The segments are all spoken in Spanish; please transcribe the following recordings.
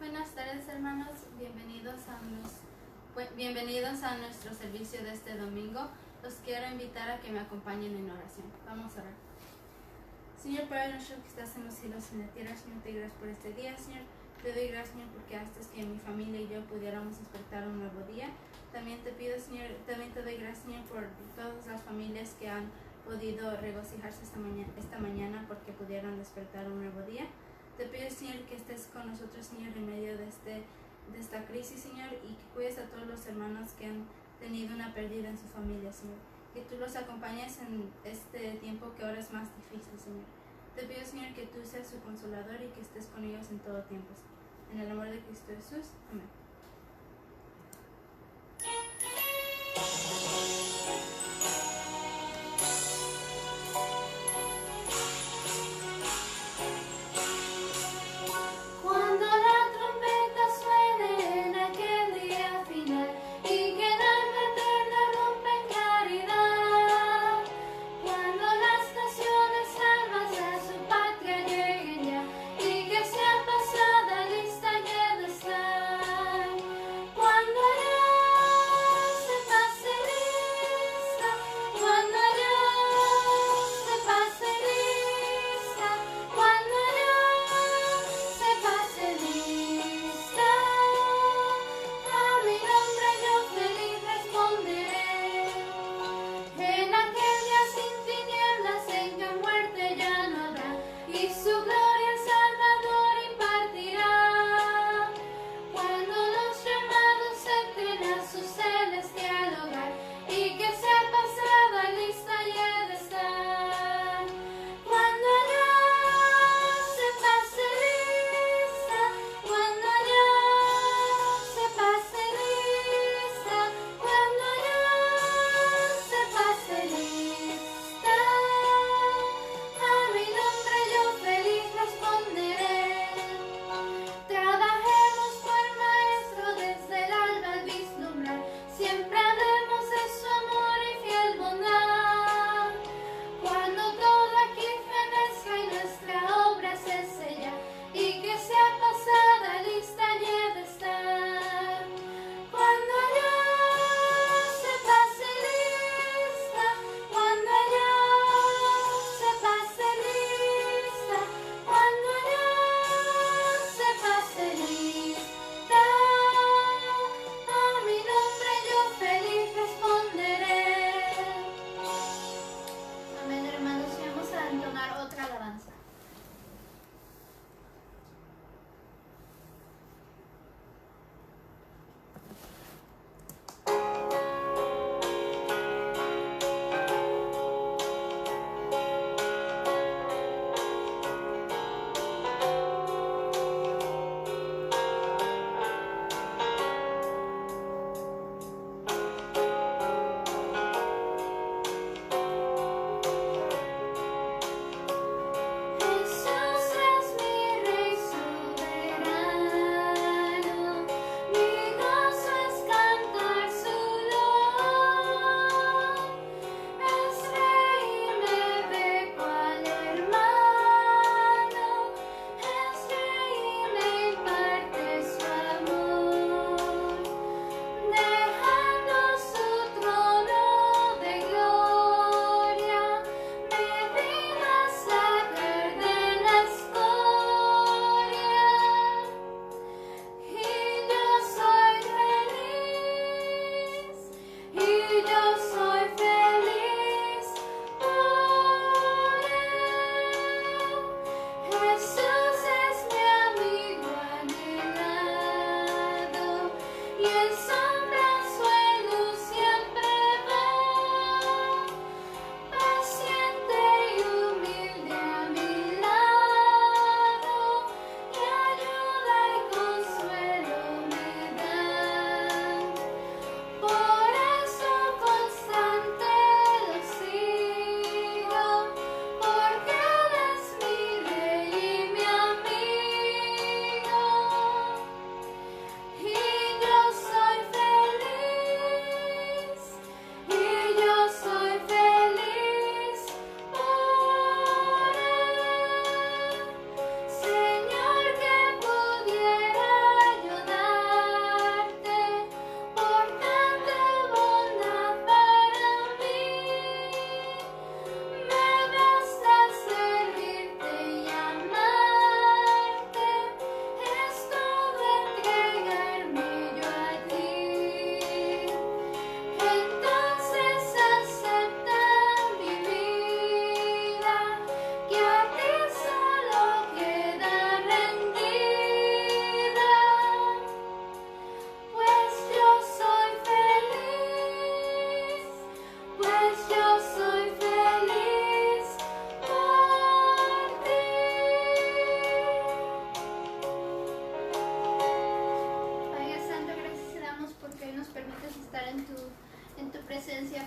Buenas tardes, hermanos, bienvenidos a nuestro servicio de este domingo. Los quiero invitar a que me acompañen en oración. Vamos a orar. Señor Padre nuestro que estás en los cielos y en la tierra, Señor, te doy gracias por este día, Señor. Te doy gracias, Señor, porque haces que mi familia y yo pudiéramos despertar un nuevo día. También te pido, Señor, también te doy gracias, Señor, por todas las familias que han podido regocijarse esta mañana porque pudieron despertar un nuevo día. Te pido, Señor, que estés con nosotros, Señor, en medio de esta crisis, Señor, y que cuides a todos los hermanos que han tenido una pérdida en su familia, Señor. Que tú los acompañes en este tiempo que ahora es más difícil, Señor. Te pido, Señor, que tú seas su consolador y que estés con ellos en todo tiempo. En el amor de Cristo Jesús. Amén. Cuando la trompeta suene en aquel día final y que el alma eterna rompe en claridad, cuando las naciones salvas a su patria lleguen ya y que sea pasada lista que de estar,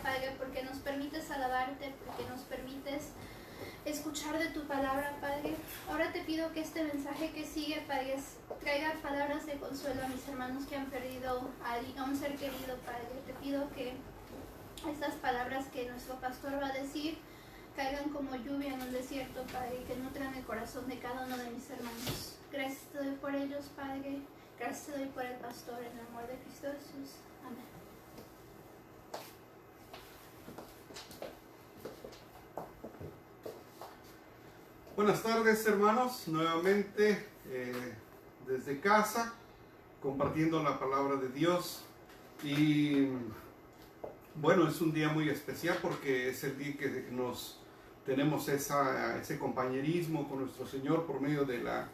Padre, porque nos permites alabarte, porque nos permites escuchar de tu palabra, Padre. Ahora te pido que este mensaje que sigue, Padre, traiga palabras de consuelo a mis hermanos que han perdido a un ser querido, Padre. Te pido que estas palabras que nuestro pastor va a decir caigan como lluvia en el desierto, Padre, y que nutran el corazón de cada uno de mis hermanos. Gracias te doy por ellos, Padre. Gracias te doy por el pastor, en el amor de Cristo Jesús. Amén. Buenas tardes, hermanos, nuevamente desde casa, compartiendo la palabra de Dios. Y bueno, es un día muy especial porque es el día que tenemos ese compañerismo con nuestro Señor por medio de la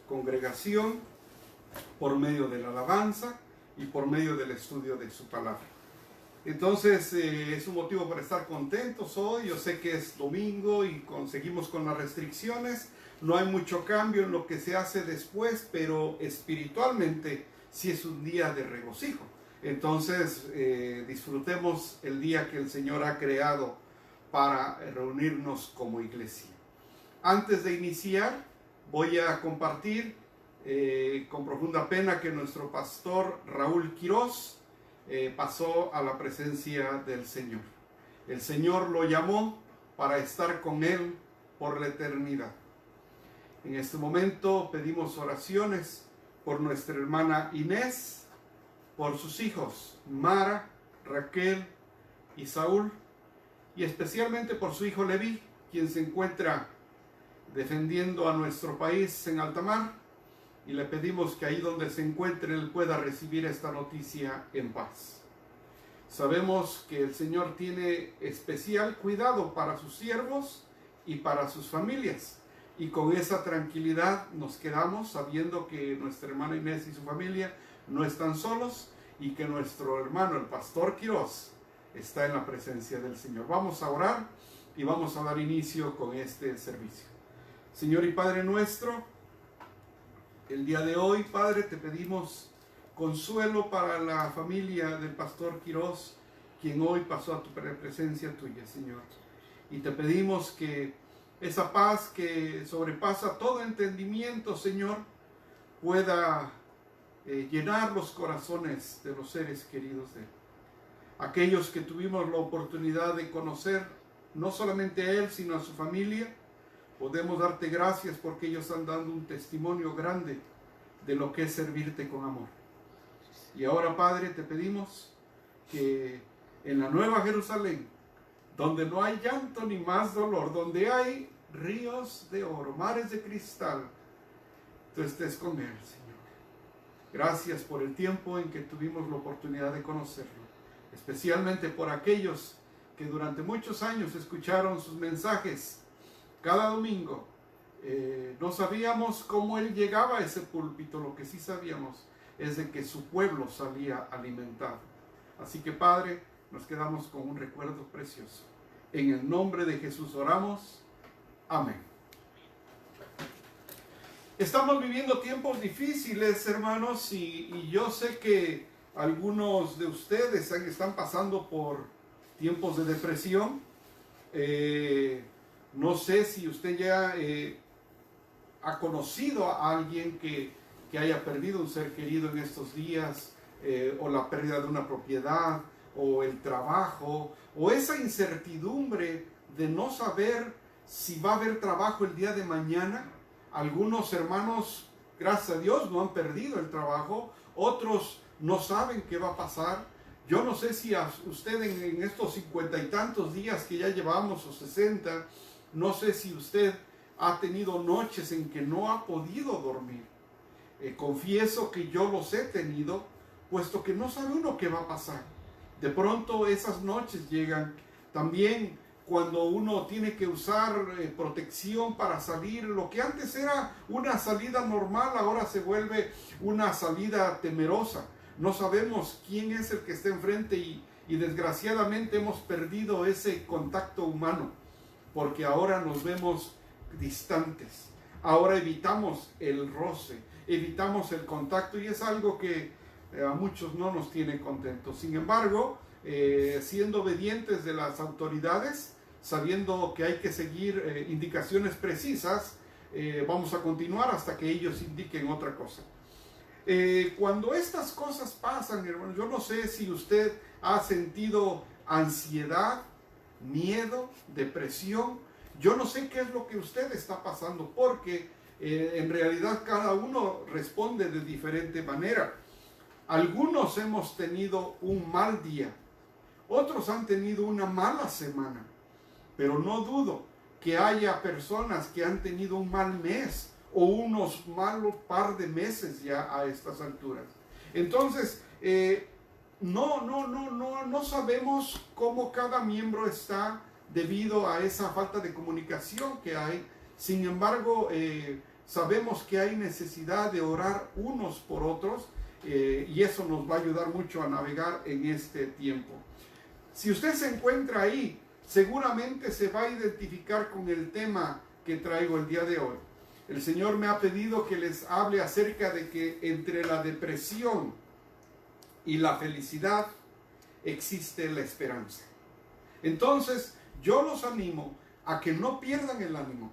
congregación, por medio de la alabanza y por medio del estudio de su palabra. Entonces es un motivo para estar contentos hoy. Yo sé que es domingo y seguimos con las restricciones, no hay mucho cambio en lo que se hace después, pero espiritualmente sí es un día de regocijo. Entonces disfrutemos el día que el Señor ha creado para reunirnos como iglesia. Antes de iniciar, voy a compartir con profunda pena que nuestro pastor Raúl Quirós pasó a la presencia del Señor. El Señor lo llamó para estar con él por la eternidad. En este momento pedimos oraciones por nuestra hermana Inés, por sus hijos Mara, Raquel y Saúl, y especialmente por su hijo Leví, quien se encuentra defendiendo a nuestro país en alta mar, y le pedimos que ahí donde se encuentre él pueda recibir esta noticia en paz. Sabemos que el Señor tiene especial cuidado para sus siervos y para sus familias, y con esa tranquilidad nos quedamos sabiendo que nuestra hermana Inés y su familia no están solos y que nuestro hermano el pastor Quirós está en la presencia del Señor. Vamos a orar y vamos a dar inicio con este servicio. Señor y Padre nuestro, el día de hoy, Padre, te pedimos consuelo para la familia del pastor Quirós, quien hoy pasó a tu presencia tuya, Señor. Y te pedimos que esa paz que sobrepasa todo entendimiento, Señor, pueda llenar los corazones de los seres queridos de él. Aquellos que tuvimos la oportunidad de conocer, no solamente a él, sino a su familia, podemos darte gracias porque ellos están dando un testimonio grande de lo que es servirte con amor. Y ahora, Padre, te pedimos que en la Nueva Jerusalén, donde no hay llanto ni más dolor, donde hay ríos de oro, mares de cristal, tú estés con él, Señor. Gracias por el tiempo en que tuvimos la oportunidad de conocerlo, especialmente por aquellos que durante muchos años escucharon sus mensajes cada domingo. No sabíamos cómo él llegaba a ese púlpito, lo que sí sabíamos es de que su pueblo salía alimentado. Así que, Padre, nos quedamos con un recuerdo precioso. En el nombre de Jesús oramos. Amén. Estamos viviendo tiempos difíciles, hermanos, y yo sé que algunos de ustedes están pasando por tiempos de depresión. No sé si usted ya ha conocido a alguien que haya perdido un ser querido en estos días, o la pérdida de una propiedad, o el trabajo, o esa incertidumbre de no saber si va a haber trabajo el día de mañana. Algunos hermanos, gracias a Dios, no han perdido el trabajo, otros no saben qué va a pasar. Yo no sé si a usted en estos 50 y tantos días que ya llevamos, o 60, no sé si usted ha tenido noches en que no ha podido dormir. Confieso que yo los he tenido, puesto que no sabe uno qué va a pasar. De pronto esas noches llegan. También cuando uno tiene que usar protección para salir, lo que antes era una salida normal, ahora se vuelve una salida temerosa. No sabemos quién es el que está enfrente y desgraciadamente hemos perdido ese contacto humano, porque ahora nos vemos distantes. Ahora evitamos el roce, evitamos el contacto, y es algo que a muchos no nos tiene contentos. Sin embargo, siendo obedientes de las autoridades, sabiendo que hay que seguir indicaciones precisas, vamos a continuar hasta que ellos indiquen otra cosa. Cuando estas cosas pasan, hermanos, yo no sé si usted ha sentido ansiedad, miedo, depresión. Yo no sé qué es lo que usted está pasando, porque en realidad cada uno responde de diferente manera. Algunos hemos tenido un mal día, otros han tenido una mala semana, pero no dudo que haya personas que han tenido un mal mes o unos malos par de meses ya a estas alturas. Entonces, no sabemos cómo cada miembro está debido a esa falta de comunicación que hay. Sin embargo, sabemos que hay necesidad de orar unos por otros, y eso nos va a ayudar mucho a navegar en este tiempo. Si usted se encuentra ahí, seguramente se va a identificar con el tema que traigo el día de hoy. El Señor me ha pedido que les hable acerca de que entre la depresión y la felicidad existe la esperanza. Entonces, yo los animo a que no pierdan el ánimo.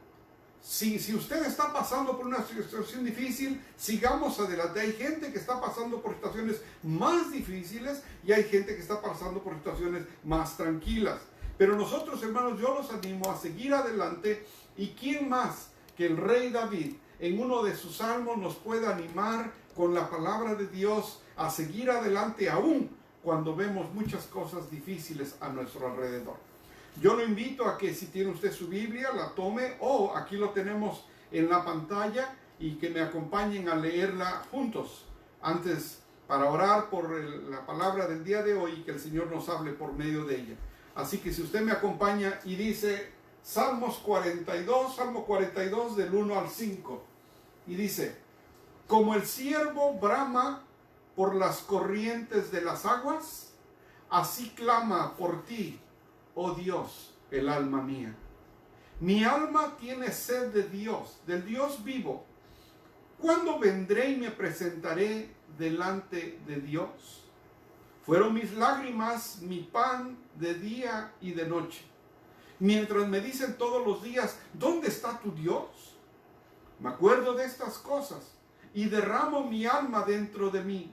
Si usted está pasando por una situación difícil, sigamos adelante. Hay gente que está pasando por situaciones más difíciles y hay gente que está pasando por situaciones más tranquilas. Pero nosotros, hermanos, yo los animo a seguir adelante. ¿Y quién más que el rey David en uno de sus salmos nos puede animar con la palabra de Dios a seguir adelante aún cuando vemos muchas cosas difíciles a nuestro alrededor? Yo lo invito a que si tiene usted su Biblia, la tome, o aquí lo tenemos en la pantalla, y que me acompañen a leerla juntos antes, para orar por la palabra del día de hoy y que el Señor nos hable por medio de ella. Así que si usted me acompaña y dice Salmo 42 del 1 al 5, y dice: como el ciervo brama por las corrientes de las aguas, así clama por ti, oh Dios, el alma mía. Mi alma tiene sed de Dios, del Dios vivo. ¿Cuándo vendré y me presentaré delante de Dios? Fueron mis lágrimas mi pan de día y de noche, mientras me dicen todos los días: ¿dónde está tu Dios? Me acuerdo de estas cosas y derramo mi alma dentro de mí,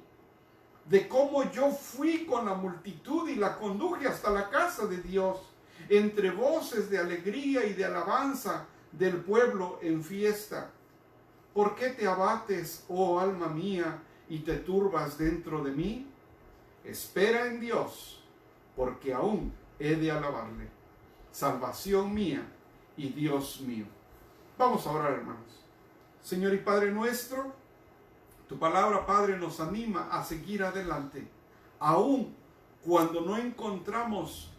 de cómo yo fui con la multitud y la conduje hasta la casa de Dios, entre voces de alegría y de alabanza del pueblo en fiesta. ¿Por qué te abates, oh alma mía, y te turbas dentro de mí? Espera en Dios, porque aún he de alabarle, salvación mía y Dios mío. Vamos a orar, hermanos. Señor y Padre nuestro, tu palabra, Padre, nos anima a seguir adelante, aun cuando no encontramos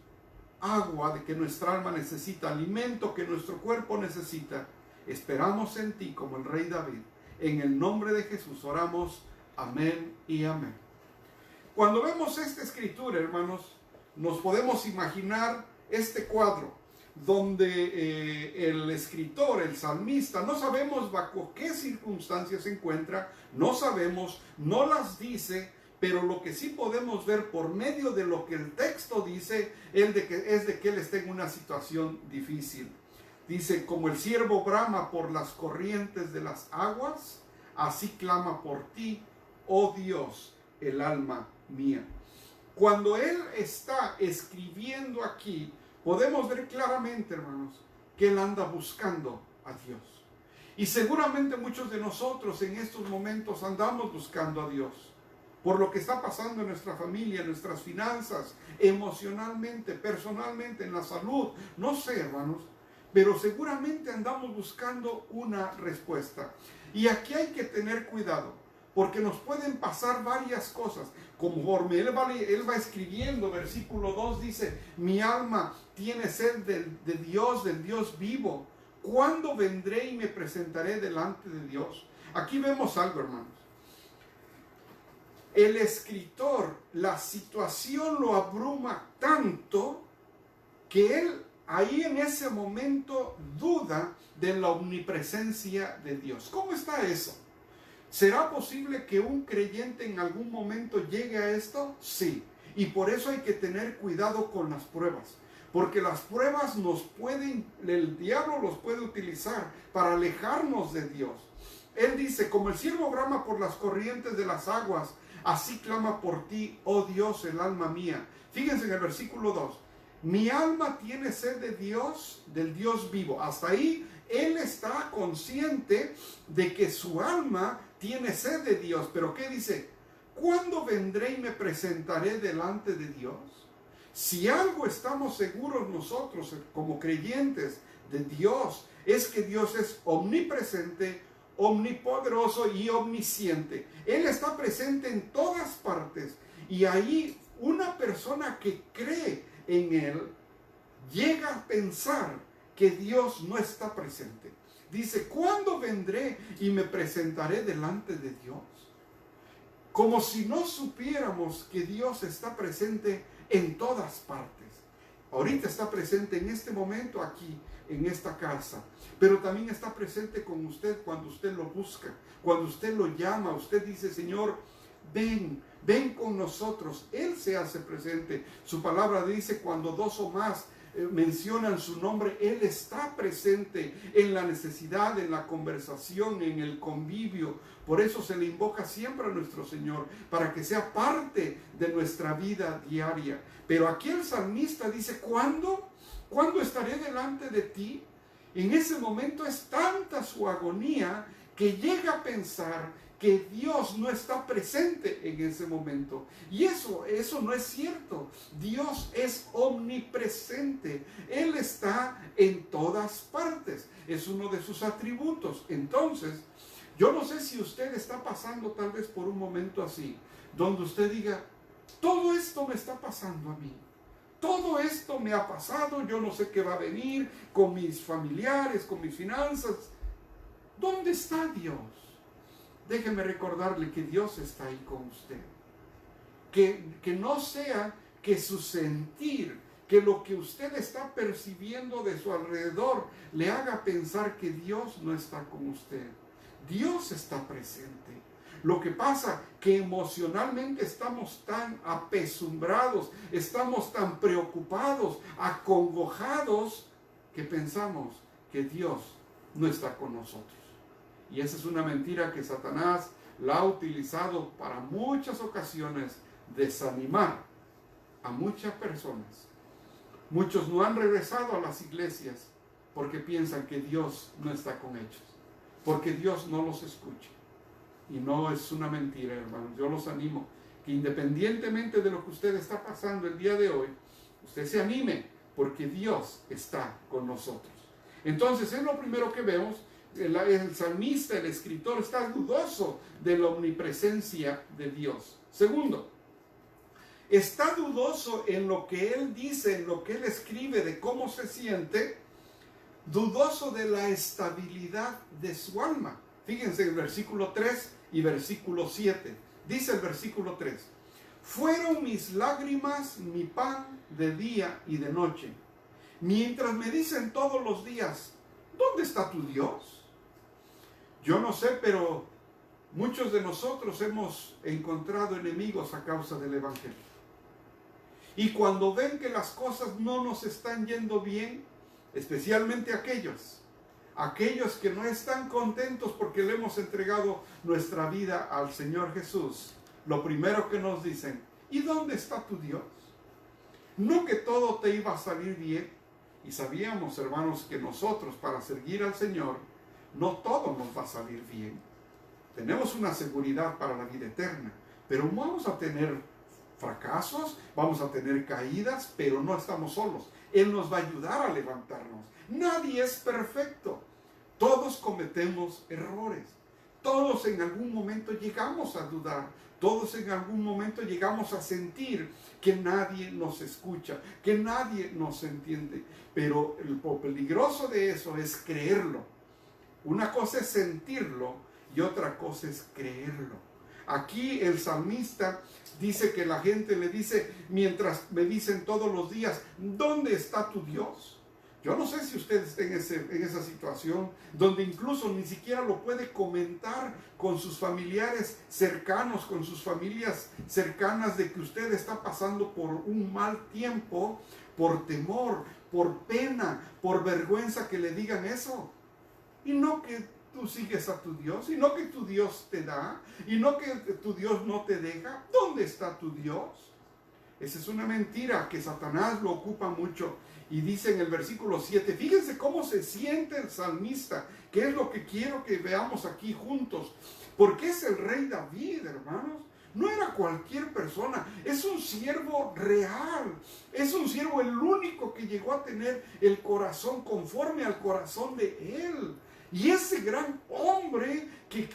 agua de que nuestra alma necesita, alimento que nuestro cuerpo necesita. Esperamos en ti como el rey David. En el nombre de Jesús oramos. Amén y amén. Cuando vemos esta escritura, hermanos, nos podemos imaginar este cuadro donde el escritor, el salmista, no sabemos bajo qué circunstancias se encuentra, no sabemos, no las dice, pero lo que sí podemos ver por medio de lo que el texto dice es de que él está en una situación difícil. Dice: como el ciervo brama por las corrientes de las aguas, así clama por ti, oh Dios, el alma mía. Cuando él está escribiendo aquí, podemos ver claramente, hermanos, que él anda buscando a Dios. Y seguramente muchos de nosotros en estos momentos andamos buscando a Dios por lo que está pasando en nuestra familia, en nuestras finanzas, emocionalmente, personalmente, en la salud. No sé, hermanos, pero seguramente andamos buscando una respuesta. Y aquí hay que tener cuidado, porque nos pueden pasar varias cosas. Conforme él va escribiendo, versículo 2 dice: mi alma tiene sed de Dios, del Dios vivo. ¿Cuándo vendré y me presentaré delante de Dios? Aquí vemos algo, hermanos. El escritor, la situación lo abruma tanto que él ahí en ese momento duda de la omnipresencia de Dios. ¿Cómo está eso? ¿Será posible que un creyente en algún momento llegue a esto? Sí. Y por eso hay que tener cuidado con las pruebas. Porque las pruebas el diablo los puede utilizar para alejarnos de Dios. Él dice, como el ciervo brama por las corrientes de las aguas, así clama por ti, oh Dios, el alma mía. Fíjense en el versículo 2. Mi alma tiene sed de Dios, del Dios vivo. Hasta ahí él está consciente de que su alma tiene sed de Dios. Pero ¿qué dice? ¿Cuándo vendré y me presentaré delante de Dios? Si algo estamos seguros nosotros como creyentes de Dios, es que Dios es omnipresente, omnipoderoso y omnisciente. Él está presente en todas partes. Y ahí una persona que cree en Él llega a pensar que Dios no está presente. Dice, ¿cuándo vendré y me presentaré delante de Dios? Como si no supiéramos que Dios está presente en todas partes. Ahorita está presente en este momento aquí, en esta casa, pero también está presente con usted cuando usted lo busca, cuando usted lo llama. Usted dice, Señor, ven con nosotros. Él se hace presente. Su palabra dice, cuando dos o más mencionan su nombre, Él está presente en la necesidad, en la conversación, en el convivio. Por eso se le invoca siempre a nuestro Señor, para que sea parte de nuestra vida diaria. Pero aquí el salmista dice, ¿cuándo estaré delante de ti? En ese momento es tanta su agonía que llega a pensar que Dios no está presente en ese momento. Y eso no es cierto. Dios es omnipresente. Él está en todas partes. Es uno de sus atributos. Entonces, yo no sé si usted está pasando tal vez por un momento así, donde usted diga, todo esto me está pasando a mí. Todo esto me ha pasado, yo no sé qué va a venir con mis familiares, con mis finanzas. ¿Dónde está Dios? Déjeme recordarle que Dios está ahí con usted. Que no sea que su sentir, que lo que usted está percibiendo de su alrededor le haga pensar que Dios no está con usted. Dios está presente. Lo que pasa que emocionalmente estamos tan apesumbrados, estamos tan preocupados, acongojados, que pensamos que Dios no está con nosotros. Y esa es una mentira que Satanás la ha utilizado para muchas ocasiones, desanimar a muchas personas. Muchos no han regresado a las iglesias porque piensan que Dios no está con ellos, porque Dios no los escucha. Y no es una mentira, hermanos. Yo los animo que independientemente de lo que usted está pasando el día de hoy, usted se anime, porque Dios está con nosotros. Entonces, es lo primero que vemos. El salmista, el escritor, está dudoso de la omnipresencia de Dios. Segundo, está dudoso en lo que él dice, en lo que él escribe, de cómo se siente, dudoso de la estabilidad de su alma. Fíjense el versículo 3 y versículo 7. Dice el versículo 3: fueron mis lágrimas mi pan de día y de noche, mientras me dicen todos los días, ¿dónde está tu Dios? Yo no sé, pero muchos de nosotros hemos encontrado enemigos a causa del Evangelio. Y cuando ven que las cosas no nos están yendo bien, especialmente aquellos que no están contentos porque le hemos entregado nuestra vida al Señor Jesús, lo primero que nos dicen, ¿y dónde está tu Dios? No que todo te iba a salir bien. Y sabíamos, hermanos, que nosotros para seguir al Señor, no todo nos va a salir bien. Tenemos una seguridad para la vida eterna, pero vamos a tener fracasos, vamos a tener caídas, pero no estamos solos. Él nos va a ayudar a levantarnos. Nadie es perfecto. Todos cometemos errores. Todos en algún momento llegamos a dudar. Todos en algún momento llegamos a sentir que nadie nos escucha, que nadie nos entiende. Pero lo peligroso de eso es creerlo. Una cosa es sentirlo y otra cosa es creerlo. Aquí el salmista dice que la gente le dice, mientras me dicen todos los días, ¿dónde está tu Dios? Yo no sé si usted está en esa situación donde incluso ni siquiera lo puede comentar con sus familiares cercanos, con sus familias cercanas, de que usted está pasando por un mal tiempo, por temor, por pena, por vergüenza que le digan eso. Y no que tú sigues a tu Dios, y no que tu Dios te da, y no que tu Dios no te deja. ¿Dónde está tu Dios? Esa es una mentira que Satanás lo ocupa mucho. Y dice en el versículo 7, fíjense cómo se siente el salmista, que es lo que quiero que veamos aquí juntos. Porque es el rey David, hermanos. No era cualquier persona, es un siervo real. Es un siervo, el único que llegó a tener el corazón conforme al corazón de él. Y ese gran hombre que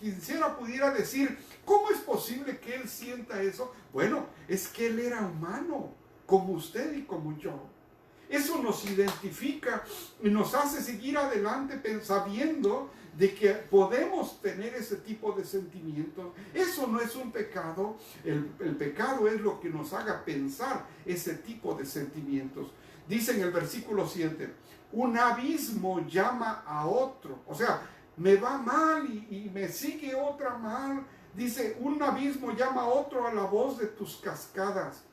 quisiera pudiera decir, ¿cómo es posible que él sienta eso? Bueno, es que él era humano, como usted y como yo. Eso nos identifica y nos hace seguir adelante sabiendo de que podemos tener ese tipo de sentimientos. Eso no es un pecado. El pecado es lo que nos haga pensar ese tipo de sentimientos. Dice en el versículo 7, un abismo llama a otro. O sea, me va mal y me sigue otra mal. Dice, un abismo llama a otro a la voz de tus cascadas.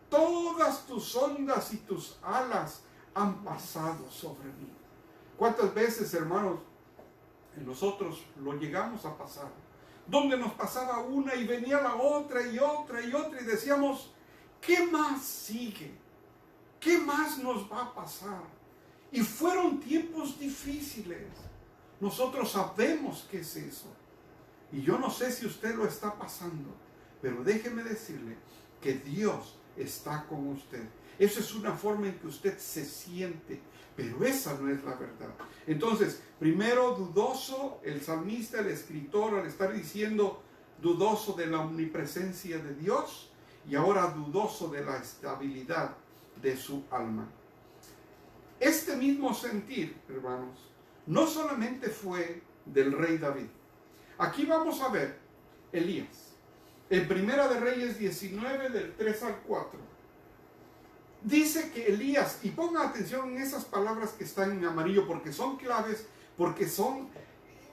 Todas tus ondas y tus alas han pasado sobre mí. ¿Cuántas veces, hermanos, nosotros lo llegamos a pasar? Donde nos pasaba una y venía la otra y otra y otra y decíamos, ¿qué más sigue? ¿Qué más nos va a pasar? Y fueron tiempos difíciles. Nosotros sabemos qué es eso. Y yo no sé si usted lo está pasando, pero déjeme decirle que Dios está con usted. Eso es una forma en que usted se siente, pero esa no es la verdad. Entonces, primero dudoso, el salmista, el escritor, al estar diciendo dudoso de la omnipresencia de Dios, y ahora dudoso de la estabilidad de su alma. Este mismo sentir, hermanos, no solamente fue del rey David. Aquí vamos a ver Elías. En Primera de Reyes 19, del 3 al 4. Dice que Elías, y pongan atención en esas palabras que están en amarillo, porque son claves, porque son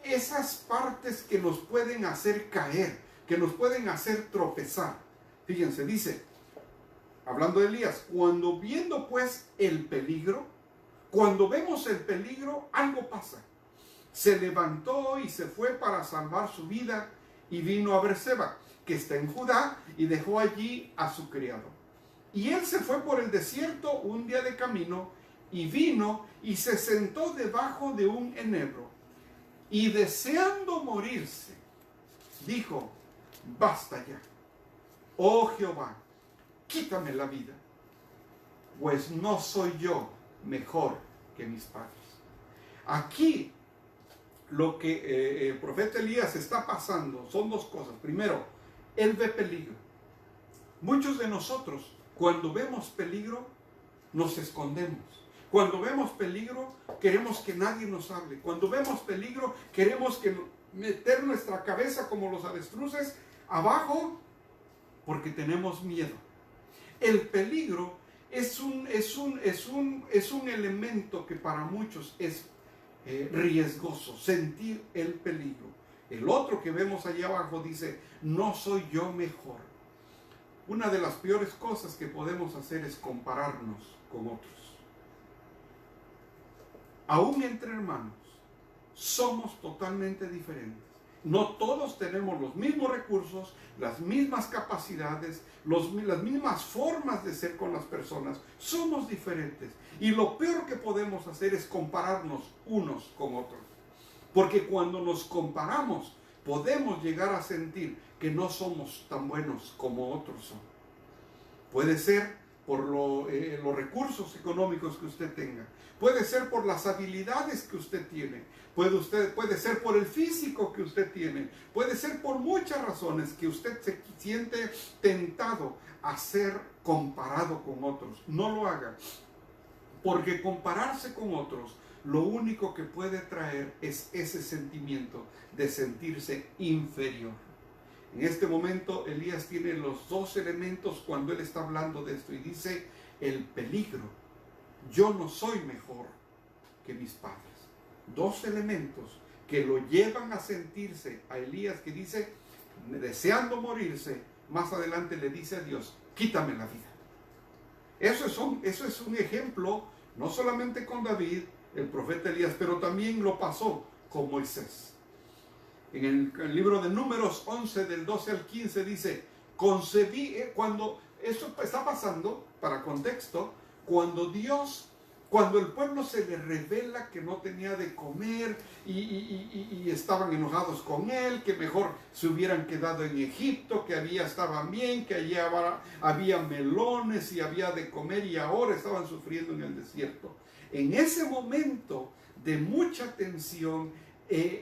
esas partes que nos pueden hacer caer, que nos pueden hacer tropezar. Fíjense, dice, hablando de Elías, cuando viendo pues el peligro, cuando vemos el peligro, algo pasa. Se levantó y se fue para salvar su vida y vino a Berseba, que está en Judá, y dejó allí a su criado. Y él se fue por el desierto un día de camino, y vino y se sentó debajo de un enebro, y deseando morirse, dijo, basta ya, oh Jehová, quítame la vida, pues no soy yo mejor que mis padres. Aquí lo que el profeta Elías está pasando son dos cosas. Primero, él ve peligro. Muchos de nosotros, cuando vemos peligro, nos escondemos. Cuando vemos peligro, queremos que nadie nos hable. Cuando vemos peligro, queremos meter nuestra cabeza como los avestruces abajo porque tenemos miedo. El peligro es un elemento que para muchos es riesgoso, sentir el peligro. El otro que vemos allá abajo dice, no soy yo mejor. Una de las peores cosas que podemos hacer es compararnos con otros. Aún entre hermanos, somos totalmente diferentes. No todos tenemos los mismos recursos, las mismas capacidades, las mismas formas de ser con las personas. Somos diferentes. Y lo peor que podemos hacer es compararnos unos con otros. Porque cuando nos comparamos, podemos llegar a sentir que no somos tan buenos como otros son. Puede ser por los recursos económicos que usted tenga. Puede ser por las habilidades que usted tiene. Puede ser por el físico que usted tiene. Puede ser por muchas razones que usted se siente tentado a ser comparado con otros. No lo haga. Porque compararse con otros, lo único que puede traer es ese sentimiento de sentirse inferior. En este momento Elías tiene los dos elementos cuando él está hablando de esto y dice el peligro yo no soy mejor que mis padres. Dos elementos que lo llevan a sentirse a Elías, que dice, deseando morirse, más adelante le dice a Dios, quítame la vida. Eso es un ejemplo, no solamente con David, el profeta Elías, pero también lo pasó con Moisés. En el libro de Números 11, del 12 al 15, dice, concebí, cuando esto está pasando, para contexto, cuando el pueblo se le revela que no tenía de comer y estaban enojados con él, que mejor se hubieran quedado en Egipto, que allí estaban bien, que allí había melones y había de comer y ahora estaban sufriendo en el desierto. En ese momento de mucha tensión,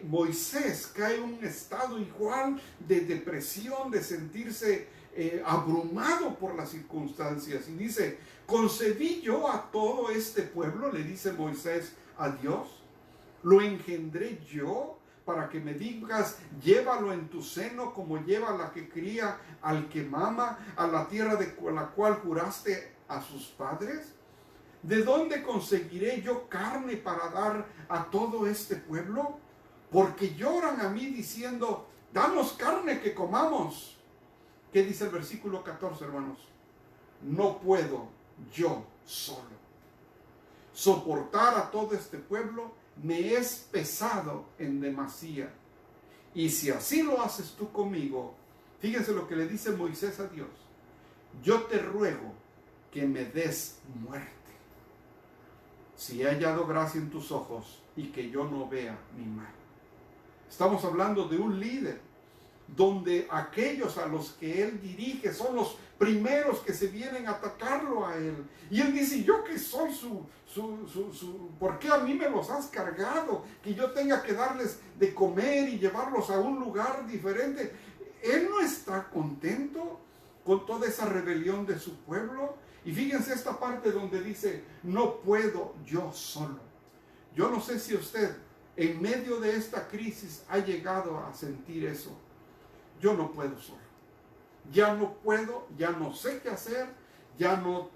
Moisés cae en un estado igual de depresión, de sentirse abrumado por las circunstancias, y dice, concebí yo a todo este pueblo, le dice Moisés a Dios, lo engendré yo para que me digas, llévalo en tu seno como lleva la que cría al que mama, a la tierra de la cual juraste a sus padres. ¿De dónde conseguiré yo carne para dar a todo este pueblo? Porque lloran a mí diciendo, danos carne que comamos. ¿Qué dice el versículo 14, hermanos? No puedo yo solo soportar a todo este pueblo, me es pesado en demasía. Y si así lo haces tú conmigo, fíjense lo que le dice Moisés a Dios, yo te ruego que me des muerte, si he hallado gracia en tus ojos y que yo no vea mi mal. Estamos hablando de un líder donde aquellos a los que él dirige son los primeros que se vienen a atacarlo a él. Y él dice, yo que soy ¿por qué a mí me los has cargado? Que yo tenga que darles de comer y llevarlos a un lugar diferente. Él no está contento con toda esa rebelión de su pueblo. Y fíjense esta parte donde dice, no puedo yo solo. Yo no sé si usted en medio de esta crisis ha llegado a sentir eso. Yo no puedo solo. Ya no puedo, ya no sé qué hacer, ya no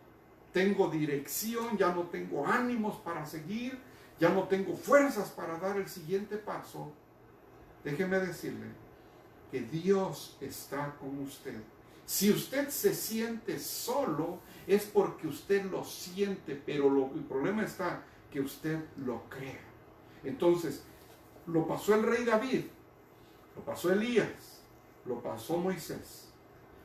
tengo dirección, ya no tengo ánimos para seguir, ya no tengo fuerzas para dar el siguiente paso. Déjeme decirle que Dios está con usted. Si usted se siente solo, es porque usted lo siente, pero el problema está que usted lo crea. Entonces, lo pasó el rey David, lo pasó Elías, lo pasó Moisés.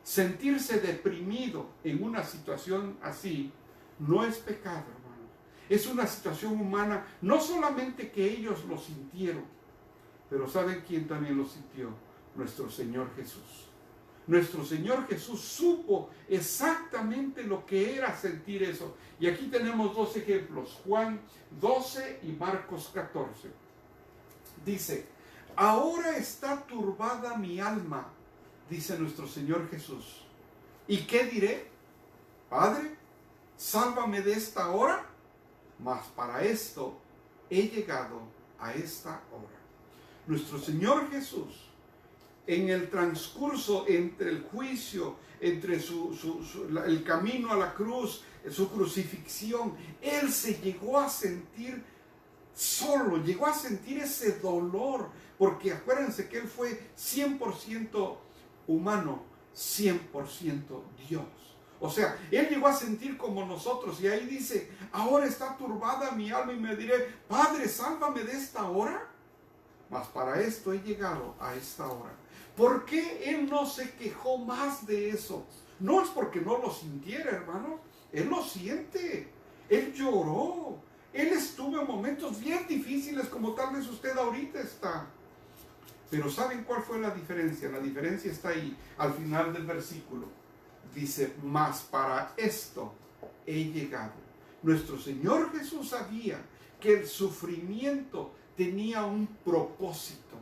Sentirse deprimido en una situación así no es pecado, hermanos. Es una situación humana, no solamente que ellos lo sintieron, pero ¿saben quién también lo sintió? Nuestro Señor Jesús. Nuestro Señor Jesús supo exactamente lo que era sentir eso. Y aquí tenemos dos ejemplos, Juan 12 y Marcos 14. Dice, ahora está turbada mi alma, dice nuestro Señor Jesús. ¿Y qué diré? Padre, sálvame de esta hora, mas para esto he llegado a esta hora. Nuestro Señor Jesús, en el transcurso entre el juicio, entre el camino a la cruz, su crucifixión, Él se llegó a sentir solo, llegó a sentir ese dolor, porque acuérdense que Él fue 100% humano, 100% Dios. O sea, Él llegó a sentir como nosotros, y ahí dice, ahora está turbada mi alma y me diré, Padre, sálvame de esta hora, mas para esto he llegado a esta hora. ¿Por qué Él no se quejó más de eso? No es porque no lo sintiera, hermano. Él lo siente. Él lloró. Él estuvo en momentos bien difíciles, como tal vez usted ahorita está. Pero ¿saben cuál fue la diferencia? La diferencia está ahí, al final del versículo. Dice, mas para esto he llegado. Nuestro Señor Jesús sabía que el sufrimiento tenía un propósito,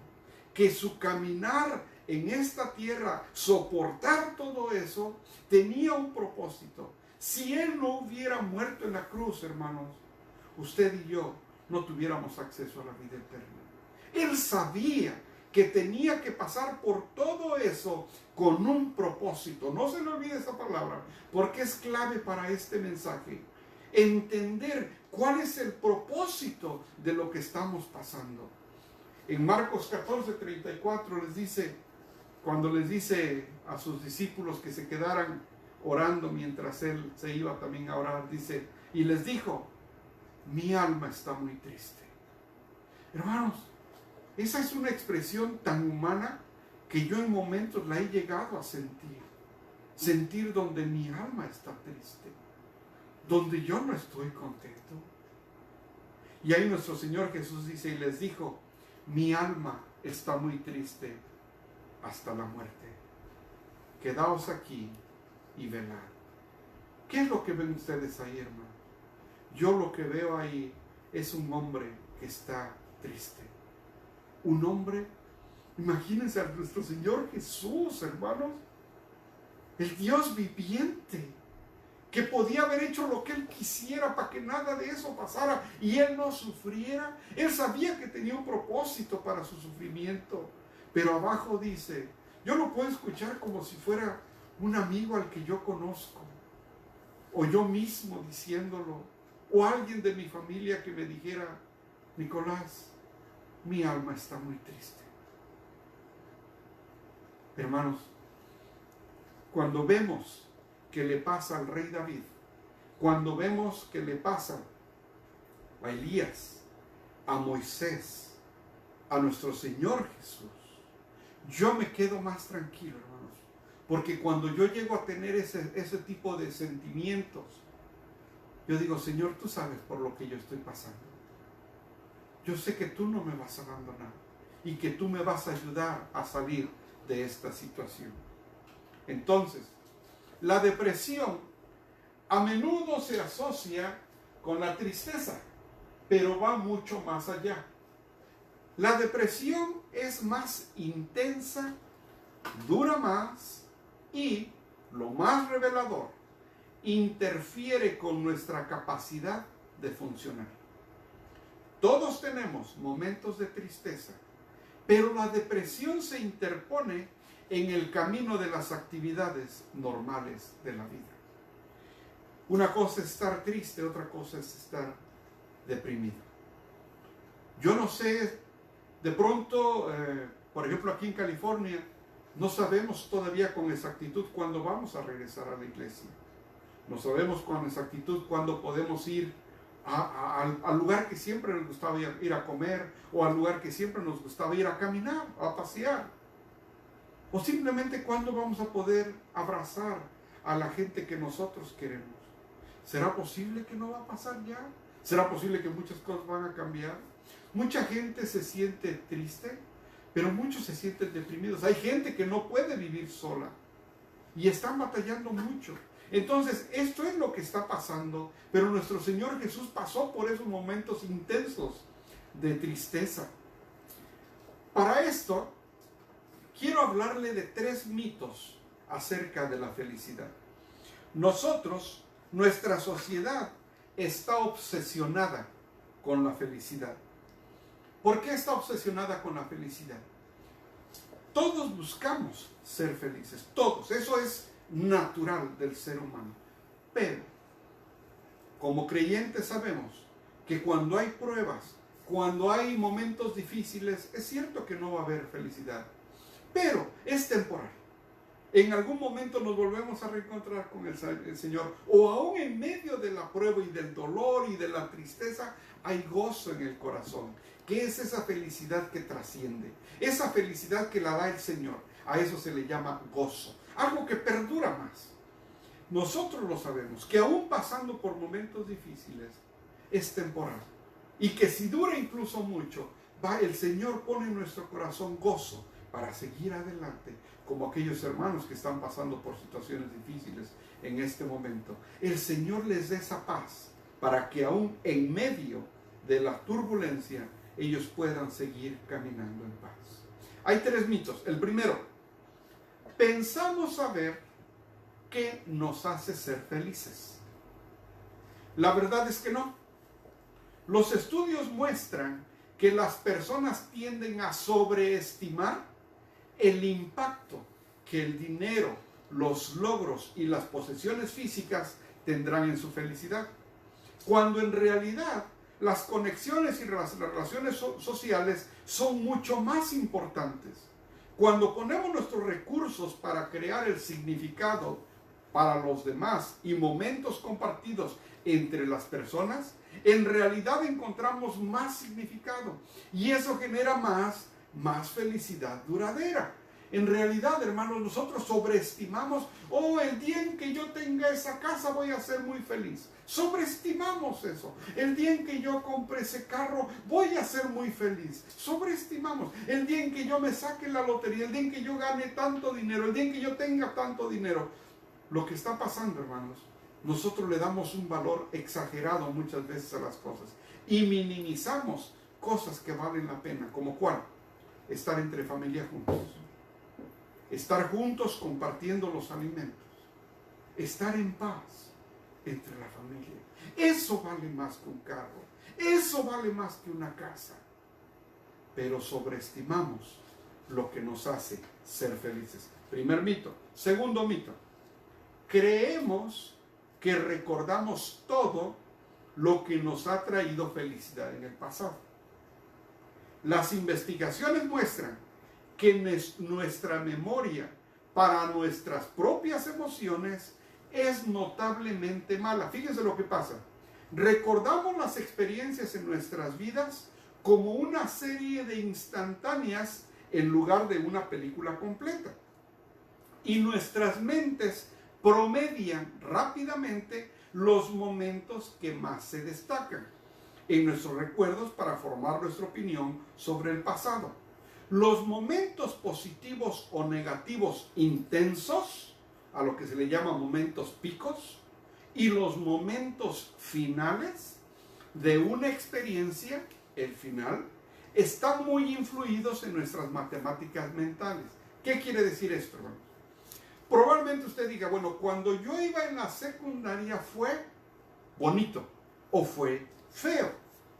que su caminar en esta tierra, soportar todo eso, tenía un propósito. Si Él no hubiera muerto en la cruz, hermanos, usted y yo no tuviéramos acceso a la vida eterna. Él sabía que tenía que pasar por todo eso con un propósito. No se le olvide esa palabra, porque es clave para este mensaje. entender cuál es el propósito de lo que estamos pasando. En Marcos 14:34 les dice, cuando les dice a sus discípulos que se quedaran orando mientras él se iba también a orar, dice, y les dijo, mi alma está muy triste. Hermanos, esa es una expresión tan humana que yo en momentos la he llegado a sentir. Sentir donde mi alma está triste, donde yo no estoy contento. Y ahí nuestro Señor Jesús dice y les dijo, mi alma está muy triste hasta la muerte. Quedaos aquí y velad. ¿Qué es lo que ven ustedes ahí, hermano? Yo lo que veo ahí es un hombre que está triste. Un hombre, imagínense a nuestro Señor Jesús, hermanos, el Dios viviente, que podía haber hecho lo que Él quisiera para que nada de eso pasara y Él no sufriera. Él sabía que tenía un propósito para su sufrimiento, pero abajo dice, yo lo puedo escuchar como si fuera un amigo al que yo conozco, o yo mismo diciéndolo, o alguien de mi familia que me dijera, Nicolás, mi alma está muy triste. Hermanos, cuando vemos que le pasa al rey David, cuando vemos que le pasa a Elías, a Moisés, a nuestro Señor Jesús, yo me quedo más tranquilo, hermanos, porque cuando yo llego a tener ese tipo de sentimientos, yo digo, Señor, tú sabes por lo que yo estoy pasando. Yo sé que tú no me vas a abandonar y que tú me vas a ayudar a salir de esta situación. Entonces, la depresión a menudo se asocia con la tristeza, pero va mucho más allá. La depresión es más intensa, dura más y, lo más revelador, interfiere con nuestra capacidad de funcionar. Todos tenemos momentos de tristeza, pero la depresión se interpone en el camino de las actividades normales de la vida. Una cosa es estar triste, otra cosa es estar deprimido. Yo no sé, de pronto, por ejemplo aquí en California, no sabemos todavía con exactitud cuándo vamos a regresar a la iglesia. No sabemos con exactitud cuándo podemos ir al lugar que siempre nos gustaba ir a comer, o al lugar que siempre nos gustaba ir a caminar, a pasear. O simplemente cuándo vamos a poder abrazar a la gente que nosotros queremos. ¿Será posible que no va a pasar ya? ¿Será posible que muchas cosas van a cambiar? Mucha gente se siente triste, pero muchos se sienten deprimidos. Hay gente que no puede vivir sola y están batallando mucho. Entonces, esto es lo que está pasando, pero nuestro Señor Jesús pasó por esos momentos intensos de tristeza. Para esto, quiero hablarle de 3 mitos acerca de la felicidad. Nuestra sociedad está obsesionada con la felicidad. ¿Por qué está obsesionada con la felicidad? Todos buscamos ser felices, todos. Eso es natural del ser humano. Pero, como creyentes sabemos que cuando hay pruebas, cuando hay momentos difíciles, es cierto que no va a haber felicidad. Pero es temporal. En algún momento nos volvemos a reencontrar con el Señor. O aún en medio de la prueba y del dolor y de la tristeza, hay gozo en el corazón. ¿Qué es esa felicidad que trasciende? Esa felicidad que la da el Señor. A eso se le llama gozo. Algo que perdura más. Nosotros lo sabemos, que aún pasando por momentos difíciles, es temporal. Y que si dura incluso mucho, el Señor pone en nuestro corazón gozo para seguir adelante, como aquellos hermanos que están pasando por situaciones difíciles en este momento. El Señor les dé esa paz para que aún en medio de la turbulencia ellos puedan seguir caminando en paz. Hay 3 mitos. El primero, pensamos saber qué nos hace ser felices. La verdad es que no. Los estudios muestran que las personas tienden a sobreestimar el impacto que el dinero, los logros y las posesiones físicas tendrán en su felicidad. cuando en realidad las conexiones y las relaciones sociales son mucho más importantes. Cuando ponemos nuestros recursos para crear el significado para los demás y momentos compartidos entre las personas, en realidad encontramos más significado y eso genera más felicidad duradera. En realidad, hermanos, nosotros sobreestimamos, el día en que yo tenga esa casa voy a ser muy feliz. Sobreestimamos eso. El día en que yo compre ese carro voy a ser muy feliz. Sobreestimamos. El día en que yo me saque la lotería, el día en que yo gane tanto dinero, el día en que yo tenga tanto dinero. Lo que está pasando, hermanos, nosotros le damos un valor exagerado muchas veces a las cosas y minimizamos cosas que valen la pena. ¿Como cuál? Estar entre familia juntos. Estar juntos compartiendo los alimentos. Estar en paz entre la familia. Eso vale más que un carro. Eso vale más que una casa. Pero sobreestimamos lo que nos hace ser felices. Primer mito. Segundo mito. Creemos que recordamos todo lo que nos ha traído felicidad en el pasado. Las investigaciones muestran que nuestra memoria para nuestras propias emociones es notablemente mala. Fíjense lo que pasa. Recordamos las experiencias en nuestras vidas como una serie de instantáneas en lugar de una película completa. Y nuestras mentes promedian rápidamente los momentos que más se destacan en nuestros recuerdos para formar nuestra opinión sobre el pasado. Los momentos positivos o negativos intensos, a lo que se le llama momentos picos, y los momentos finales de una experiencia, el final, están muy influidos en nuestras matemáticas mentales. ¿Qué quiere decir esto, hermanos? Probablemente usted diga, bueno, cuando yo iba en la secundaria fue bonito o fue feo,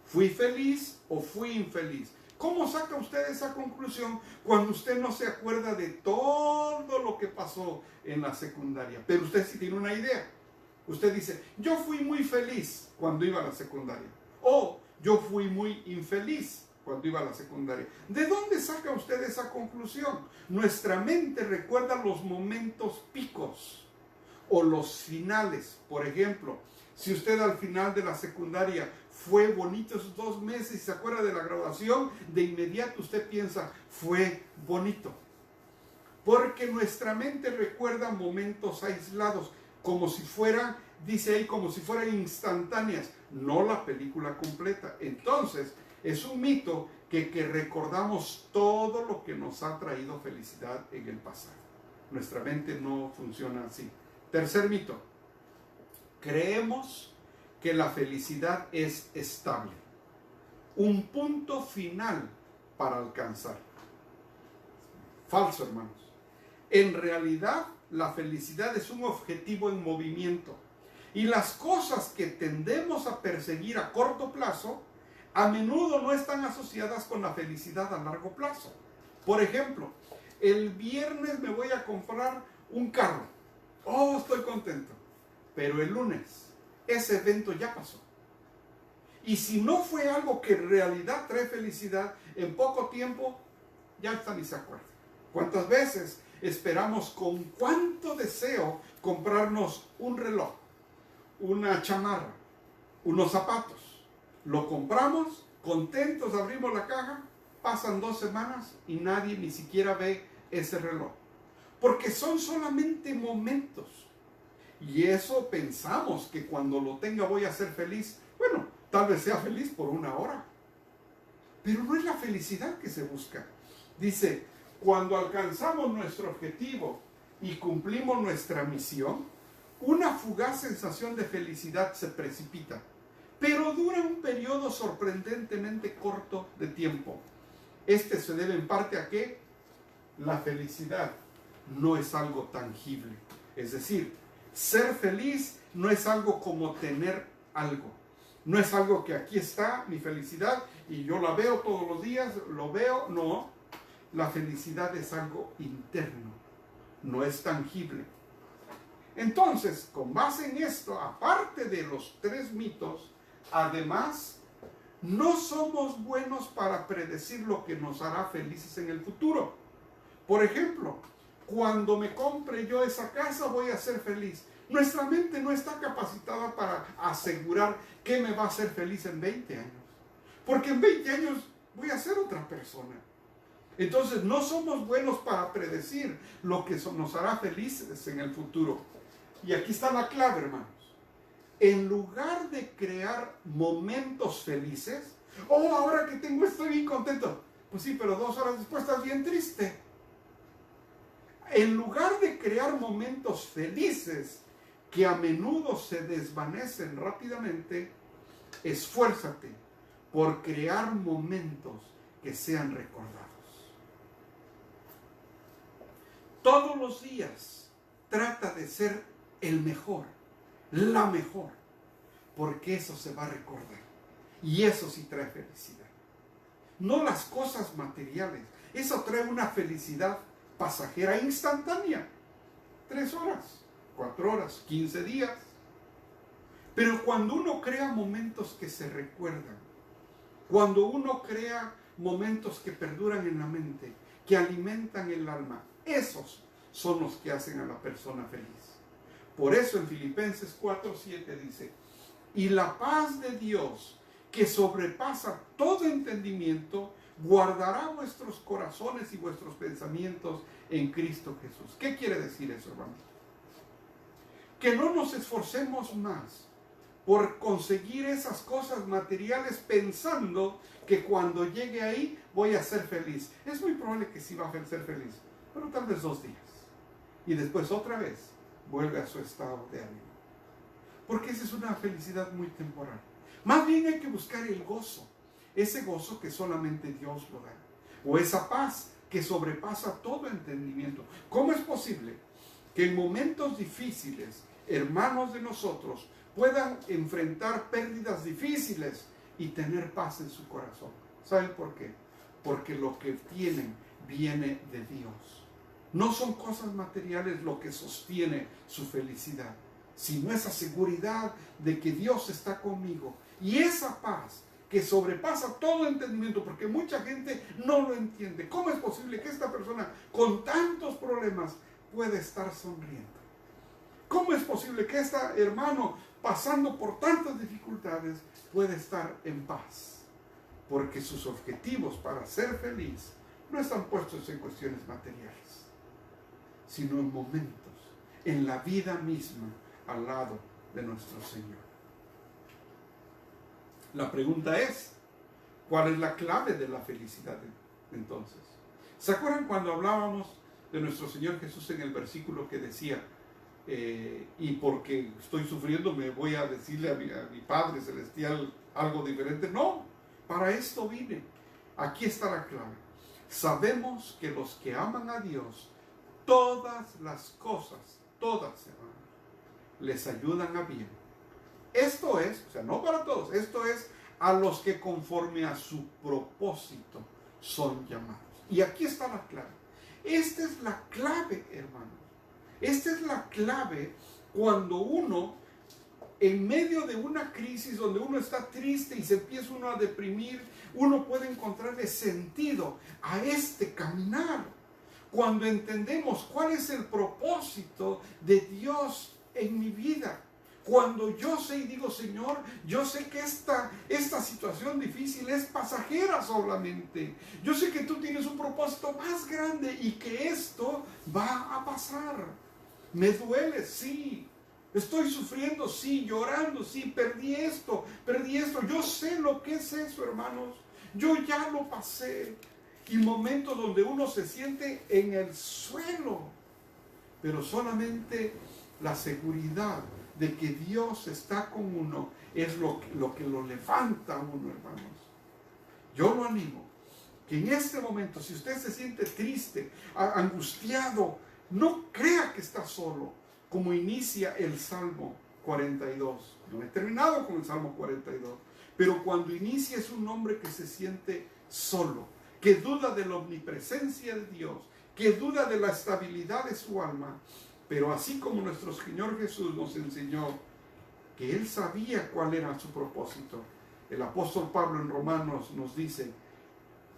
fui feliz o fui infeliz. ¿Cómo saca usted esa conclusión cuando usted no se acuerda de todo lo que pasó en la secundaria? Pero usted sí tiene una idea. Usted dice, yo fui muy feliz cuando iba a la secundaria. O yo fui muy infeliz cuando iba a la secundaria. ¿De dónde saca usted esa conclusión? Nuestra mente recuerda los momentos picos o los finales. Por ejemplo, si usted al final de la secundaria fue bonito esos 2 meses y se acuerda de la graduación, de inmediato usted piensa, fue bonito. Porque nuestra mente recuerda momentos aislados, como si fueran, dice ahí, como si fueran instantáneas, no la película completa. Entonces, es un mito que recordamos todo lo que nos ha traído felicidad en el pasado. Nuestra mente no funciona así. Tercer mito. Creemos que la felicidad es estable, un punto final para alcanzar. Falso, hermanos. En realidad, la felicidad es un objetivo en movimiento y las cosas que tendemos a perseguir a corto plazo a menudo no están asociadas con la felicidad a largo plazo. Por ejemplo, el viernes me voy a comprar un carro. Oh, estoy contento. Pero el lunes ese evento ya pasó. Y si no fue algo que en realidad trae felicidad, en poco tiempo ya está ni se acuerda. ¿Cuántas veces esperamos con cuánto deseo comprarnos un reloj, una chamarra, unos zapatos? Lo compramos, contentos, abrimos la caja, pasan 2 semanas y nadie ni siquiera ve ese reloj. Porque son solamente momentos. Y eso pensamos que cuando lo tenga voy a ser feliz. Bueno, tal vez sea feliz por 1 hora. Pero no es la felicidad que se busca. Dice, cuando alcanzamos nuestro objetivo y cumplimos nuestra misión, una fugaz sensación de felicidad se precipita. Pero dura un periodo sorprendentemente corto de tiempo. Este se debe en parte a que la felicidad no es algo tangible. Es decir, ser feliz no es algo como tener algo. No es algo que aquí está mi felicidad y yo la veo todos los días, lo veo. No, la felicidad es algo interno, no es tangible. Entonces, con base en esto, aparte de los 3 mitos, Además, no somos buenos para predecir lo que nos hará felices en el futuro. Por ejemplo, cuando me compre yo esa casa voy a ser feliz. Nuestra mente no está capacitada para asegurar que me va a hacer feliz en 20 años. Porque en 20 años voy a ser otra persona. Entonces no somos buenos para predecir lo que nos hará felices en el futuro. Y aquí está la clave, hermanos. En lugar de crear momentos felices, ahora que tengo estoy bien contento. Pues sí, pero 2 horas después estás bien triste. En lugar de crear momentos felices que a menudo se desvanecen rápidamente, esfuérzate por crear momentos que sean recordados. Todos los días trata de ser el mejor, la mejor, porque eso se va a recordar y eso sí trae felicidad. No las cosas materiales, eso trae una felicidad pasajera instantánea. 3 horas, 4 horas, 15 días. Pero cuando uno crea momentos que se recuerdan, cuando uno crea momentos que perduran en la mente, que alimentan el alma, esos son los que hacen a la persona feliz. Por eso en Filipenses 4:7 dice, y la paz de Dios, que sobrepasa todo entendimiento, guardará vuestros corazones y vuestros pensamientos en Cristo Jesús. ¿Qué quiere decir eso, hermanos? Que no nos esforcemos más por conseguir esas cosas materiales pensando que cuando llegue ahí voy a ser feliz. Es muy probable que sí va a ser feliz, pero tal vez 2 días. Y después otra vez vuelve a su estado de ánimo. Porque esa es una felicidad muy temporal. Más bien hay que buscar el gozo. Ese gozo que solamente Dios lo da. O esa paz que sobrepasa todo entendimiento. ¿Cómo es posible que en momentos difíciles, hermanos de nosotros, puedan enfrentar pérdidas difíciles y tener paz en su corazón? ¿Saben por qué? Porque lo que tienen viene de Dios. No son cosas materiales lo que sostiene su felicidad, sino esa seguridad de que Dios está conmigo. Y esa paz que sobrepasa todo entendimiento, porque mucha gente no lo entiende. ¿Cómo es posible que esta persona con tantos problemas pueda estar sonriendo? ¿Cómo es posible que este hermano pasando por tantas dificultades puede estar en paz? Porque sus objetivos para ser feliz no están puestos en cuestiones materiales, sino en momentos, en la vida misma, al lado de nuestro Señor. La pregunta es, ¿cuál es la clave de la felicidad entonces? ¿Se acuerdan cuando hablábamos de nuestro Señor Jesús en el versículo que decía, y porque estoy sufriendo me voy a decirle a mi Padre Celestial algo diferente? No, para esto vine. Aquí está la clave. Sabemos que los que aman a Dios, todas las cosas, todas, hermanos, les ayudan a bien. Esto es, o sea, no para todos, esto es a los que conforme a su propósito son llamados. Y aquí está la clave. Esta es la clave, hermanos. Esta es la clave cuando uno, en medio de una crisis donde uno está triste y se empieza uno a deprimir, uno puede encontrarle sentido a este caminar. Cuando entendemos cuál es el propósito de Dios en mi vida. Cuando yo sé y digo, Señor, yo sé que esta situación difícil es pasajera solamente. Yo sé que tú tienes un propósito más grande y que esto va a pasar. Me duele, sí. Estoy sufriendo, sí. Llorando, sí. Perdí esto. Yo sé lo que es eso, hermanos. Yo ya lo pasé. Y momentos donde uno se siente en el suelo. Pero solamente la seguridad de que Dios está con uno es lo que lo levanta a uno, hermanos. Yo lo animo que en este momento, si usted se siente triste, angustiado, no crea que está solo, como inicia el Salmo 42. No he terminado con el Salmo 42, pero cuando inicia es un hombre que se siente solo, que duda de la omnipresencia de Dios, que duda de la estabilidad de su alma. Pero así como nuestro Señor Jesús nos enseñó que él sabía cuál era su propósito. El apóstol Pablo en Romanos nos dice,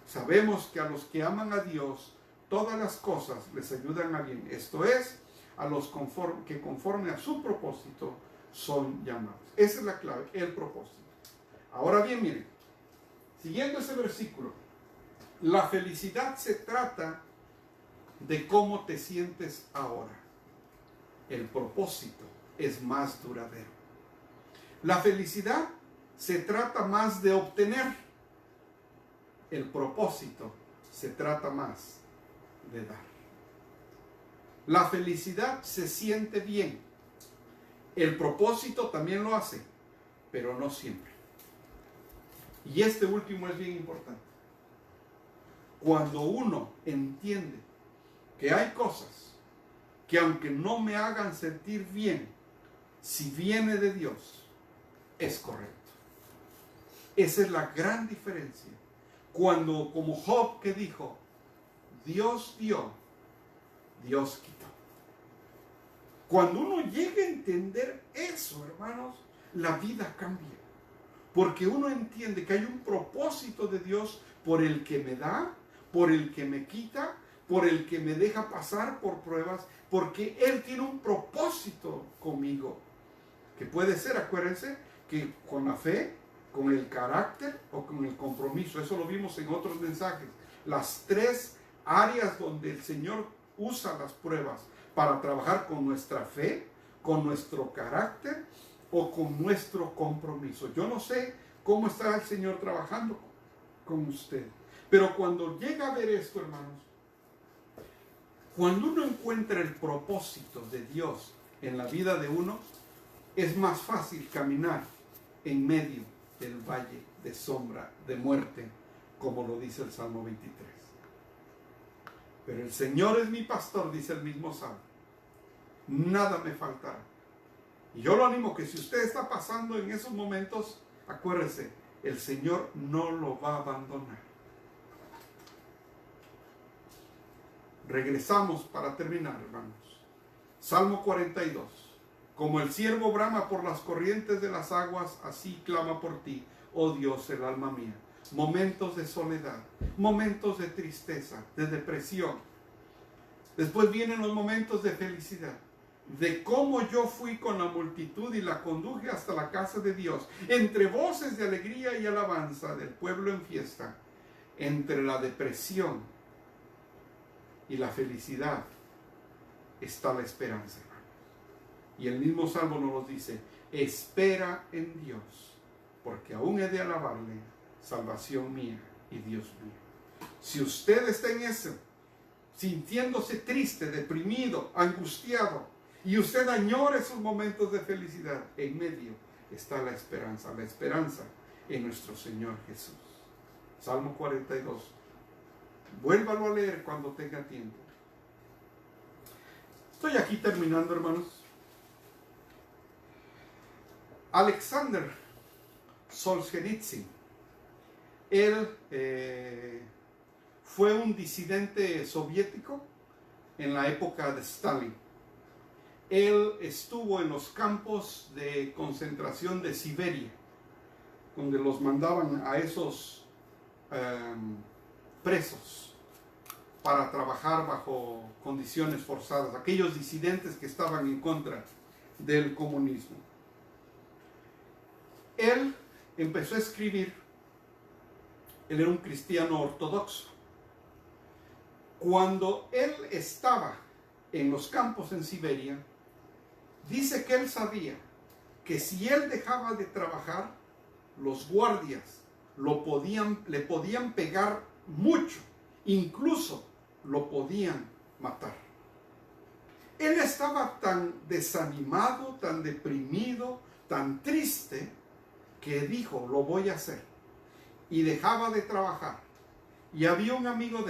sabemos que a los que aman a Dios, todas las cosas les ayudan a bien. Esto es, a los que conforme a su propósito son llamados. Esa es la clave, el propósito. Ahora bien, miren, siguiendo ese versículo, la felicidad se trata de cómo te sientes ahora. El propósito es más duradero. La felicidad se trata más de obtener. El propósito se trata más de dar. La felicidad se siente bien. El propósito también lo hace, pero no siempre. Y este último es bien importante. Cuando uno entiende que hay cosas que aunque no me hagan sentir bien, si viene de Dios, es correcto. Esa es la gran diferencia. Cuando, como Job que dijo, Dios dio, Dios quitó. Cuando uno llega a entender eso, hermanos, la vida cambia. Porque uno entiende que hay un propósito de Dios por el que me da, por el que me quita, por el que me deja pasar por pruebas, porque Él tiene un propósito conmigo. Que puede ser, acuérdense, que con la fe, con el carácter o con el compromiso. Eso lo vimos en otros mensajes. Las tres áreas donde el Señor usa las pruebas para trabajar con nuestra fe, con nuestro carácter o con nuestro compromiso. Yo no sé cómo está el Señor trabajando con usted, pero cuando llega a ver esto, hermanos, cuando uno encuentra el propósito de Dios en la vida de uno, es más fácil caminar en medio del valle de sombra de muerte, como lo dice el Salmo 23. Pero el Señor es mi pastor, dice el mismo Salmo. Nada me faltará. Y yo lo animo que si usted está pasando en esos momentos, acuérdese, el Señor no lo va a abandonar. Regresamos para terminar, hermanos. Salmo 42. Como el ciervo brama por las corrientes de las aguas, así clama por ti, oh Dios, el alma mía. Momentos de soledad, momentos de tristeza, de depresión. Después vienen los momentos de felicidad, de cómo yo fui con la multitud y la conduje hasta la casa de Dios, entre voces de alegría y alabanza del pueblo en fiesta, entre la depresión y la felicidad está la esperanza. Y el mismo Salmo nos dice, espera en Dios, porque aún he de alabarle, salvación mía y Dios mío. Si usted está en eso, sintiéndose triste, deprimido, angustiado, y usted añora esos momentos de felicidad, en medio está la esperanza en nuestro Señor Jesús. Salmo 42. Vuélvalo a leer cuando tenga tiempo. Estoy aquí terminando, hermanos. Alexander Solzhenitsyn, él fue un disidente soviético en la época de Stalin. Él estuvo en los campos de concentración de Siberia, donde los mandaban a esos presos para trabajar bajo condiciones forzadas, aquellos disidentes que estaban en contra del comunismo. Él empezó a escribir, él era un cristiano ortodoxo. Cuando él estaba en los campos en Siberia, dice que él sabía que si él dejaba de trabajar, los guardias le podían pegar mucho, incluso lo podían matar. Él estaba tan desanimado, tan deprimido, tan triste, que dijo, lo voy a hacer. Y dejaba de trabajar. Y había un amigo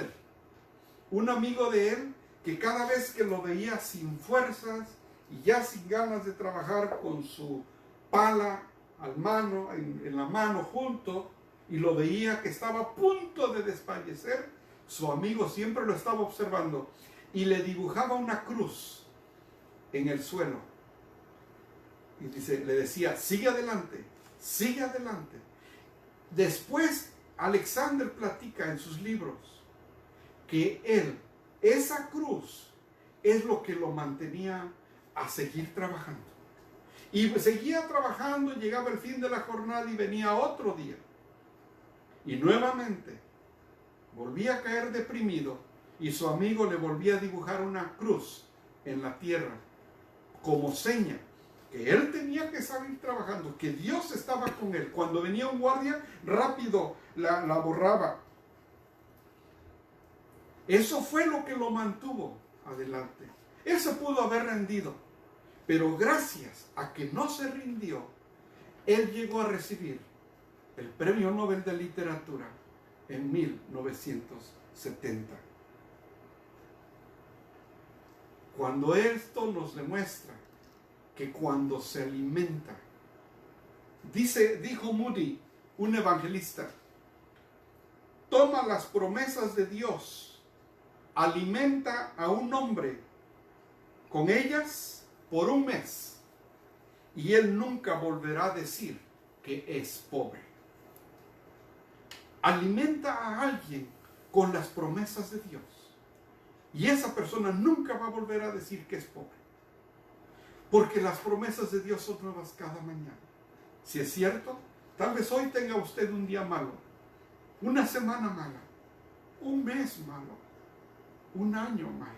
de él, que cada vez que lo veía sin fuerzas y ya sin ganas de trabajar, con su pala en la mano junto, y lo veía que estaba a punto de desfallecer, su amigo siempre lo estaba observando y le dibujaba una cruz en el suelo. y dice, le decía, sigue adelante, sigue adelante. Después, Alexander platica en sus libros que él, esa cruz, es lo que lo mantenía a seguir trabajando. Y seguía trabajando, llegaba el fin de la jornada y venía otro día. Y nuevamente volvía a caer deprimido y su amigo le volvía a dibujar una cruz en la tierra como seña que él tenía que seguir trabajando, que Dios estaba con él. Cuando venía un guardia, rápido la borraba. Eso fue lo que lo mantuvo adelante. Él se pudo haber rendido, pero gracias a que no se rindió, él llegó a recibir el Premio Nobel de Literatura en 1970. Cuando esto nos demuestra que cuando se alimenta, dijo Moody, un evangelista, toma las promesas de Dios, alimenta a un hombre con ellas por un mes y él nunca volverá a decir que es pobre. Alimenta a alguien con las promesas de Dios y esa persona nunca va a volver a decir que es pobre, porque las promesas de Dios son nuevas cada mañana. Si es cierto, tal vez hoy tenga usted un día malo, una semana mala, un mes malo, un año malo,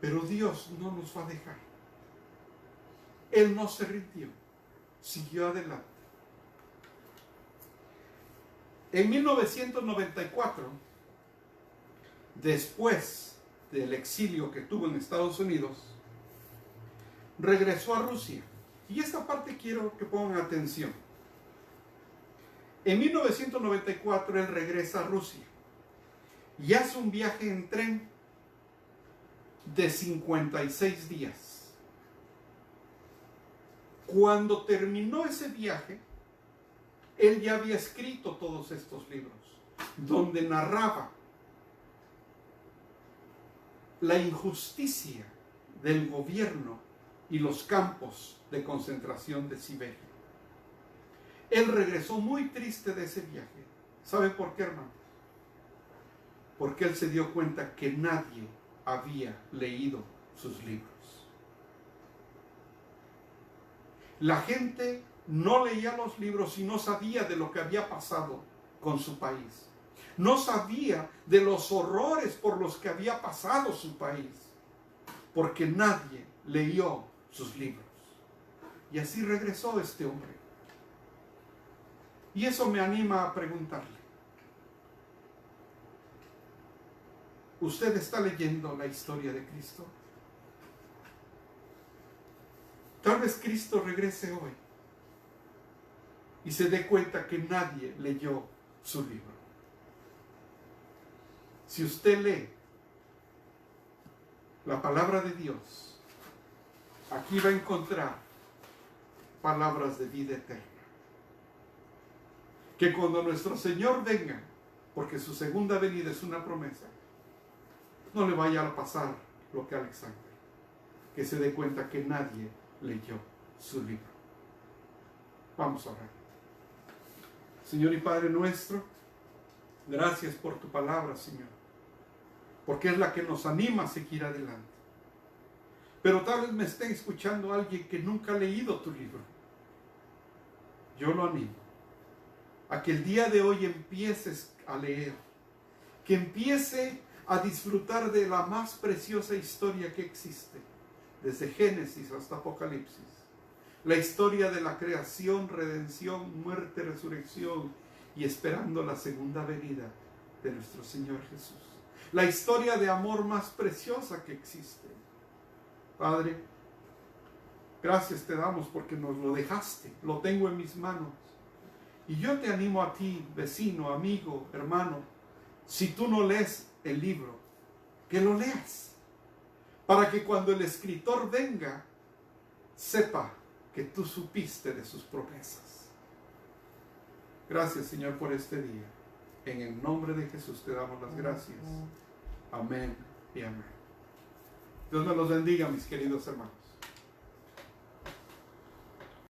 pero Dios no nos va a dejar. Él no se rindió, siguió adelante. En 1994, después del exilio que tuvo en Estados Unidos, regresó a Rusia. Y esta parte quiero que pongan atención. En 1994 él regresa a Rusia y hace un viaje en tren de 56 días. Cuando terminó ese viaje, él ya había escrito todos estos libros, donde narraba la injusticia del gobierno y los campos de concentración de Siberia. Él regresó muy triste de ese viaje. ¿Sabe por qué, hermano? Porque él se dio cuenta que nadie había leído sus libros. La gente no leía los libros y no sabía de lo que había pasado con su país. No sabía de los horrores por los que había pasado su país, porque nadie leyó sus libros. Y así regresó este hombre. Y eso me anima a preguntarle, ¿usted está leyendo la historia de Cristo? Tal vez Cristo regrese hoy y se dé cuenta que nadie leyó su libro. Si usted lee la palabra de Dios, aquí va a encontrar palabras de vida eterna. Que cuando nuestro Señor venga, porque su segunda venida es una promesa, no le vaya a pasar lo que a Alexander, que se dé cuenta que nadie leyó su libro. Vamos a orar. Señor y Padre nuestro, gracias por tu palabra, Señor, porque es la que nos anima a seguir adelante. Pero tal vez me esté escuchando alguien que nunca ha leído tu libro. Yo lo animo a que el día de hoy empieces a leer, que empiece a disfrutar de la más preciosa historia que existe, desde Génesis hasta Apocalipsis. La historia de la creación, redención, muerte, resurrección y esperando la segunda venida de nuestro Señor Jesús. La historia de amor más preciosa que existe. Padre, gracias te damos porque nos lo dejaste, lo tengo en mis manos. Y yo te animo a ti, vecino, amigo, hermano, si tú no lees el libro, que lo leas, para que cuando el escritor venga, sepa que tú supiste de sus promesas. Gracias, Señor, por este día. En el nombre de Jesús te damos las gracias. Amén y amén. Dios me los bendiga, mis queridos hermanos.